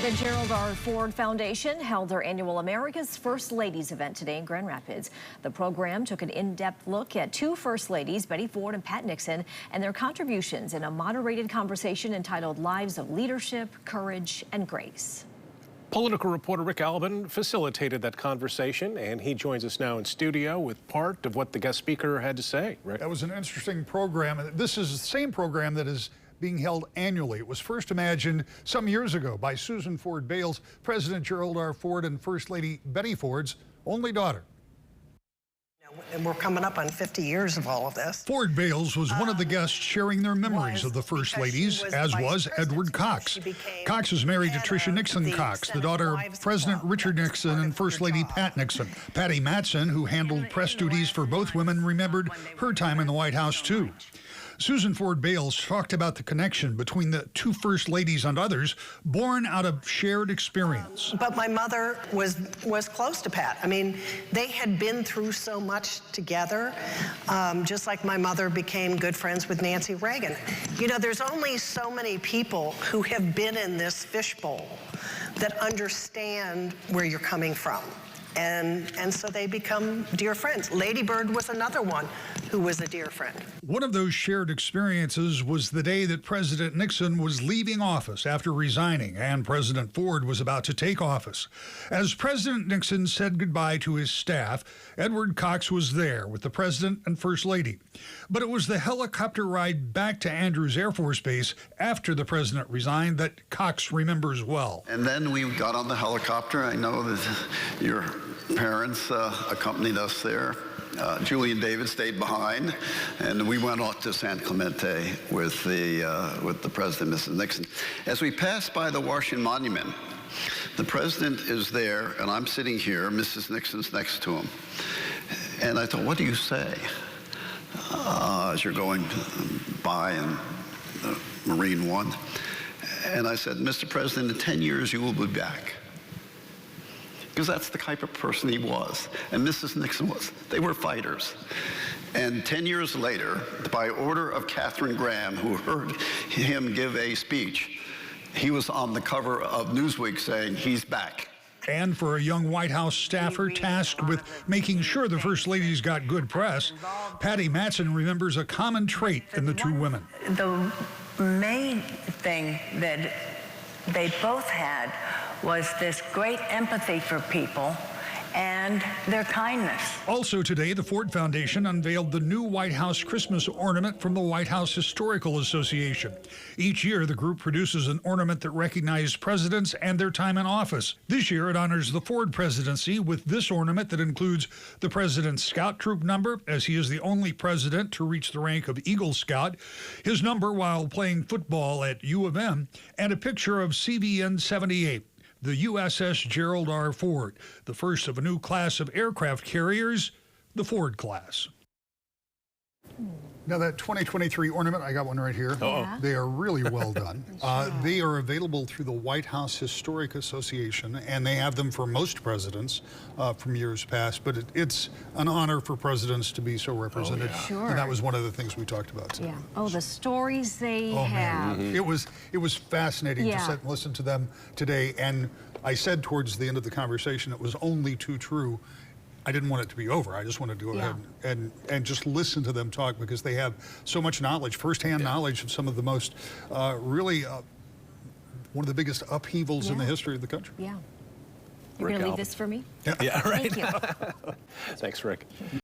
The Gerald R. Ford Foundation held their annual America's First Ladies event today in Grand Rapids. The program took an in-depth look at two First Ladies, Betty Ford and Pat Nixon, and their contributions in a moderated conversation entitled Lives of Leadership, Courage, and Grace. Political reporter Rick Albin facilitated that conversation, and he joins us now in studio with part of what the guest speaker had to say. Rick? That was an interesting program. This is the same program that is being held annually. It was first imagined some years ago by Susan Ford Bales, President Gerald R. Ford, and First Lady Betty Ford's only daughter. And we're coming up on 50 years of all of this. Ford Bales was one of the guests sharing their memories of the First Ladies, as was Edward Cox. Cox is married to Tricia Nixon Cox, the daughter of President Richard Nixon and First Lady Pat Nixon. Patty Matson, who handled press duties for both women, remembered her time in the White House, too. Susan Ford Bales talked about the connection between the two First Ladies and others born out of shared experience. But my mother was close to Pat. I mean, they had been through so much together, just like my mother became good friends with Nancy Reagan. You know, there's only so many people who have been in this fishbowl that understand where you're coming from. And so they become dear friends. Lady Bird was another one who was a dear friend. One of those shared experiences was the day that President Nixon was leaving office after resigning and President Ford was about to take office. As President Nixon said goodbye to his staff, Edward Cox was there with the President and First Lady. But it was the helicopter ride back to Andrews Air Force Base after the President resigned that Cox remembers well. And then we got on the helicopter. I know that your parents accompanied us there. Julie and David stayed behind, and we went off to San Clemente with the President, Mrs. Nixon. As we passed by the Washington Monument, the President is there, and I'm sitting here. Mrs. Nixon's next to him. And I thought, what do you say as you're going by in Marine One? And I said, Mr. President, in 10 years, you will be back. Because that's the type of person he was, and Mrs. Nixon was. They were fighters. And 10 years later, by order of Katharine Graham, who heard him give a speech, he was on the cover of Newsweek saying, he's back. And for a young White House staffer tasked with making sure the First Ladies got good press, Patty Matson remembers a common trait in the two women. The main thing that they both had was this great empathy for people and their kindness. Also today, the Ford Foundation unveiled the new White House Christmas ornament from the White House Historical Association. Each year, the group produces an ornament that recognizes presidents and their time in office. This year, it honors the Ford presidency with this ornament that includes the president's Scout Troop number, as he is the only president to reach the rank of Eagle Scout, his number while playing football at U of M, and a picture of CVN 78. The USS Gerald R. Ford, the first of a new class of aircraft carriers, the Ford class. Now that 2023 ornament, I got one right here. Yeah. They are really well done. They are available through the White House Historic Association, and they have them for most presidents from years past. But it's an honor for presidents to be so represented. Oh, yeah. Sure. And that was one of the things we talked about today. Yeah. Oh, the stories they have. Man. It was fascinating to sit and listen to them today. And I said towards the end of the conversation, it was only too true. I didn't want it to be over. I just wanted to go ahead and just listen to them talk because they have so much knowledge, firsthand knowledge of some of the most, really, one of the biggest upheavals in the history of the country. Yeah. You're going to leave this for me? Yeah, right. Thank you. Thanks, Rick.